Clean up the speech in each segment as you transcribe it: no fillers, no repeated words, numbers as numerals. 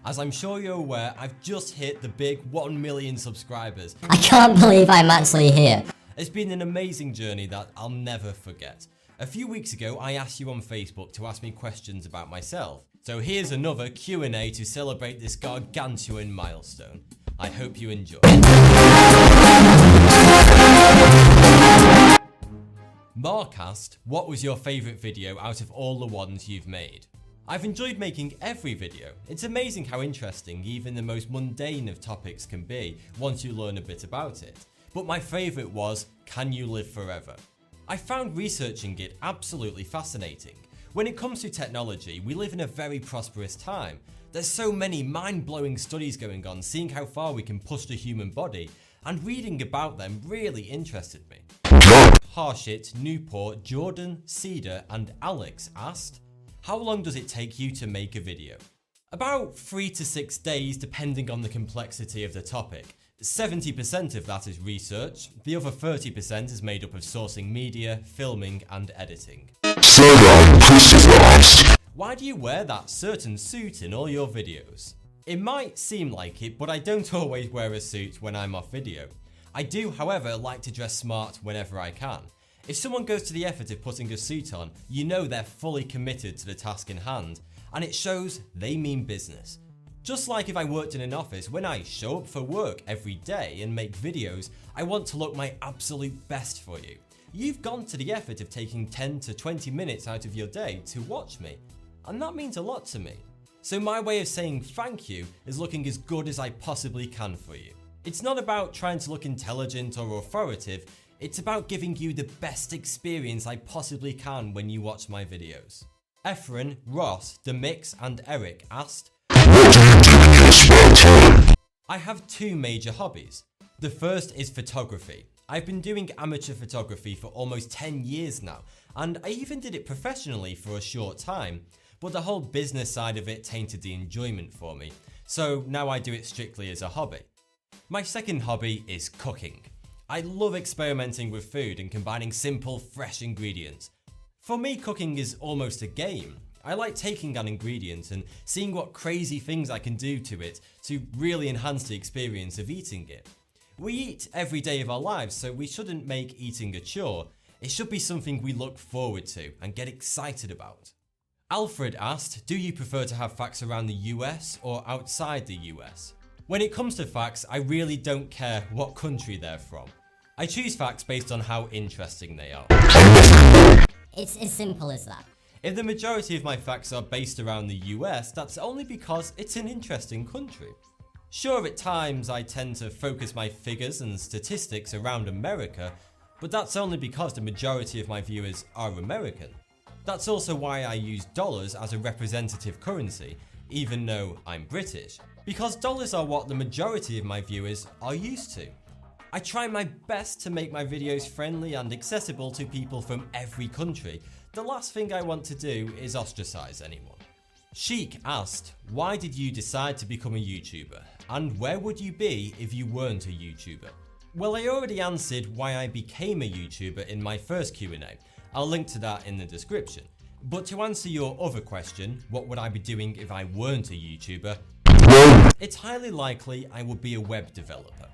As I'm sure you're aware, I've just hit the big 1 million subscribers. I can't believe I'm actually here. It's been an amazing journey that I'll never forget. A few weeks ago, I asked you on Facebook to ask me questions about myself. So here's another Q&A to celebrate this gargantuan milestone. I hope you enjoy. Mark asked, what was your favourite video out of all the ones you've made? I've enjoyed making every video. It's amazing how interesting even the most mundane of topics can be once you learn a bit about it. But my favourite was, can you live forever? I found researching it absolutely fascinating. When it comes to technology, we live in a very prosperous time. There's so many mind-blowing studies going on, seeing how far we can push the human body, and reading about them really interested me. Harshit, Newport, Jordan, Cedar and Alex asked, how long does it take you to make a video? About 3 to 6 days depending on the complexity of the topic. 70% of that is research, the other 30% is made up of sourcing media, filming and editing. Why do you wear that certain suit in all your videos? It might seem like it, but I don't always wear a suit when I'm off video. I do, however, like to dress smart whenever I can. If someone goes to the effort of putting a suit on, you know they're fully committed to the task in hand, and it shows they mean business. Just like if I worked in an office, when I show up for work every day and make videos, I want to look my absolute best for you. You've gone to the effort of taking 10 to 20 minutes out of your day to watch me, and that means a lot to me. So my way of saying thank you is looking as good as I possibly can for you. It's not about trying to look intelligent or authoritative, it's about giving you the best experience I possibly can when you watch my videos. Efren, Ross, Demix and Eric asked, I have 2 major hobbies. The first is photography. I've been doing amateur photography for almost 10 years now, and I even did it professionally for a short time, but the whole business side of it tainted the enjoyment for me, so now I do it strictly as a hobby. My second hobby is cooking. I love experimenting with food and combining simple, fresh ingredients. For me, cooking is almost a game. I like taking an ingredient and seeing what crazy things I can do to it to really enhance the experience of eating it. We eat every day of our lives, so we shouldn't make eating a chore. It should be something we look forward to and get excited about. Alfred asked, do you prefer to have facts around the US or outside the US? When it comes to facts, I really don't care what country they're from. I choose facts based on how interesting they are. It's as simple as that. If the majority of my facts are based around the US, that's only because it's an interesting country. Sure, at times I tend to focus my figures and statistics around America, but that's only because the majority of my viewers are American. That's also why I use dollars as a representative currency, even though I'm British, because dollars are what the majority of my viewers are used to. I try my best to make my videos friendly and accessible to people from every country. The last thing I want to do is ostracize anyone. Sheik asked, why did you decide to become a YouTuber? And where would you be if you weren't a YouTuber? Well, I already answered why I became a YouTuber in my first Q&A. I'll link to that in the description. But to answer your other question, what would I be doing if I weren't a YouTuber? It's highly likely I would be a web developer.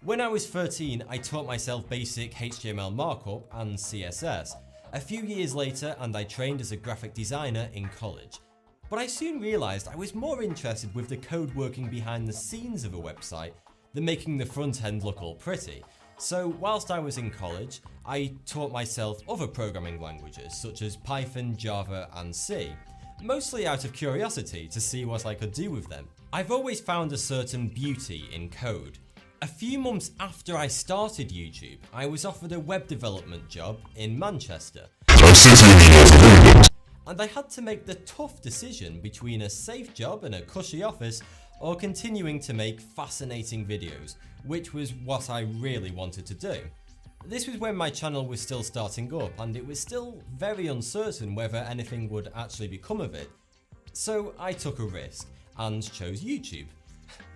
When I was 13, I taught myself basic HTML markup and CSS. A few years later, and I trained as a graphic designer in college. But I soon realised I was more interested with the code working behind the scenes of a website than making the front end look all pretty. So whilst I was in college, I taught myself other programming languages such as Python, Java and C, mostly out of curiosity to see what I could do with them. I've always found a certain beauty in code. A few months after I started YouTube, I was offered a web development job in Manchester. And I had to make the tough decision between a safe job and a cushy office or continuing to make fascinating videos, which was what I really wanted to do. This was when my channel was still starting up and it was still very uncertain whether anything would actually become of it. So I took a risk and chose YouTube.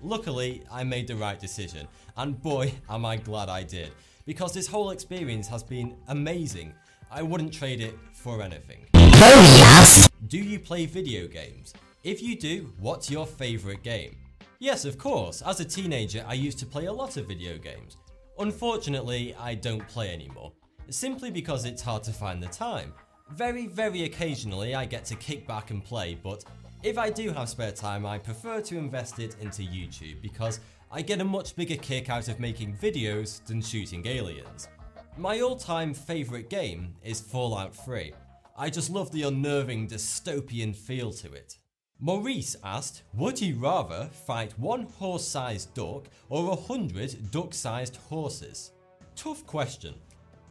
Luckily, I made the right decision, and boy am I glad I did, because this whole experience has been amazing. I wouldn't trade it for anything. Oh yes! Do you play video games? If you do, what's your favourite game? Yes, of course, as a teenager I used to play a lot of video games. Unfortunately, I don't play anymore, simply because it's hard to find the time. Very occasionally I get to kick back and play, but if I do have spare time I prefer to invest it into YouTube because I get a much bigger kick out of making videos than shooting aliens. My all-time favourite game is Fallout 3. I just love the unnerving dystopian feel to it. Maurice asked, would you rather fight one horse-sized duck or 100 duck-sized horses? Tough question.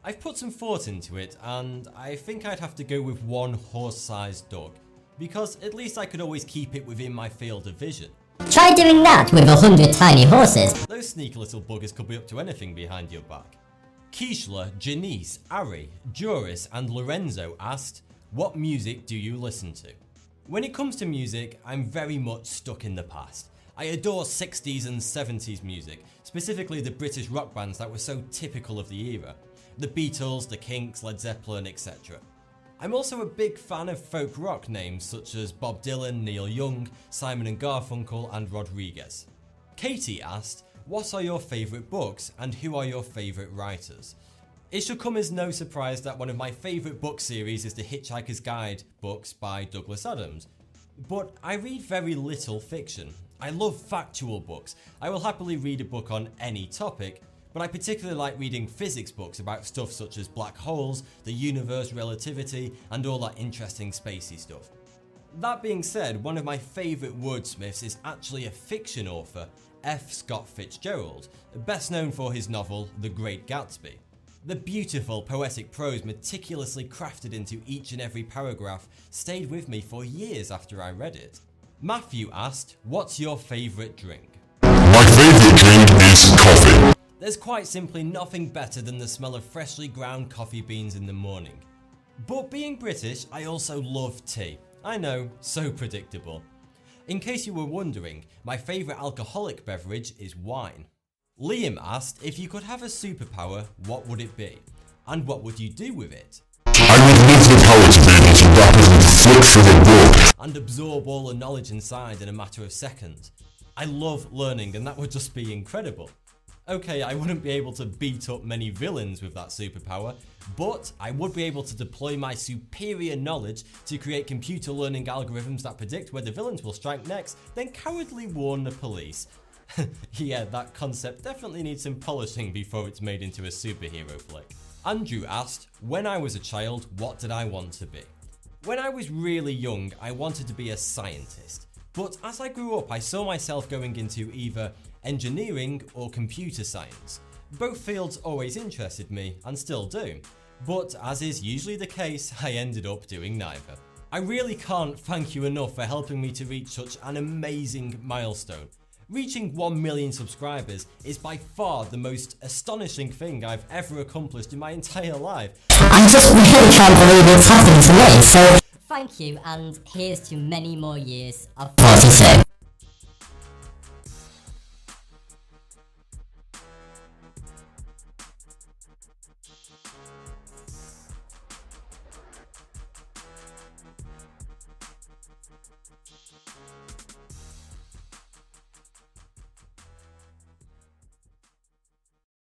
I've put some thought into it and I think I'd have to go with one horse-sized duck, because at least I could always keep it within my field of vision. Try doing that with 100 tiny horses. Those sneaky little buggers could be up to anything behind your back. Keishla, Janice, Ari, Joris and Lorenzo asked, what music do you listen to? When it comes to music, I'm very much stuck in the past. I adore 60s and 70s music, specifically the British rock bands that were so typical of the era. The Beatles, the Kinks, Led Zeppelin, etc. I'm also a big fan of folk rock names such as Bob Dylan, Neil Young, Simon and Garfunkel and Rodriguez. Katie asked, what are your favourite books and who are your favourite writers? It should come as no surprise that one of my favourite book series is the Hitchhiker's Guide books by Douglas Adams. But I read very little fiction. I love factual books. I will happily read a book on any topic, but I particularly like reading physics books about stuff such as black holes, the universe, relativity, and all that interesting spacey stuff. That being said, one of my favourite wordsmiths is actually a fiction author, F. Scott Fitzgerald, best known for his novel The Great Gatsby. The beautiful poetic prose meticulously crafted into each and every paragraph stayed with me for years after I read it. Matthew asked, what's your favourite drink? My favourite drink is coffee. There's quite simply nothing better than the smell of freshly ground coffee beans in the morning. But being British, I also love tea. I know, so predictable. In case you were wondering, my favourite alcoholic beverage is wine. Liam asked, if you could have a superpower, what would it be? And what would you do with it? I would live the power to be able to rapidly flick through a book and absorb all the knowledge inside in a matter of seconds. I love learning and that would just be incredible. Okay, I wouldn't be able to beat up many villains with that superpower, but I would be able to deploy my superior knowledge to create computer learning algorithms that predict where the villains will strike next, then cowardly warn the police. Yeah, that concept definitely needs some polishing before it's made into a superhero flick. Andrew asked, when I was a child, what did I want to be? When I was really young, I wanted to be a scientist. But as I grew up, I saw myself going into either engineering or computer science. Both fields always interested me and still do. But as is usually the case, I ended up doing neither. I really can't thank you enough for helping me to reach such an amazing milestone. Reaching 1 million subscribers is by far the most astonishing thing I've ever accomplished in my entire life. I just really can't believe it's happened to me, so thank you, and here's to many more years of 42.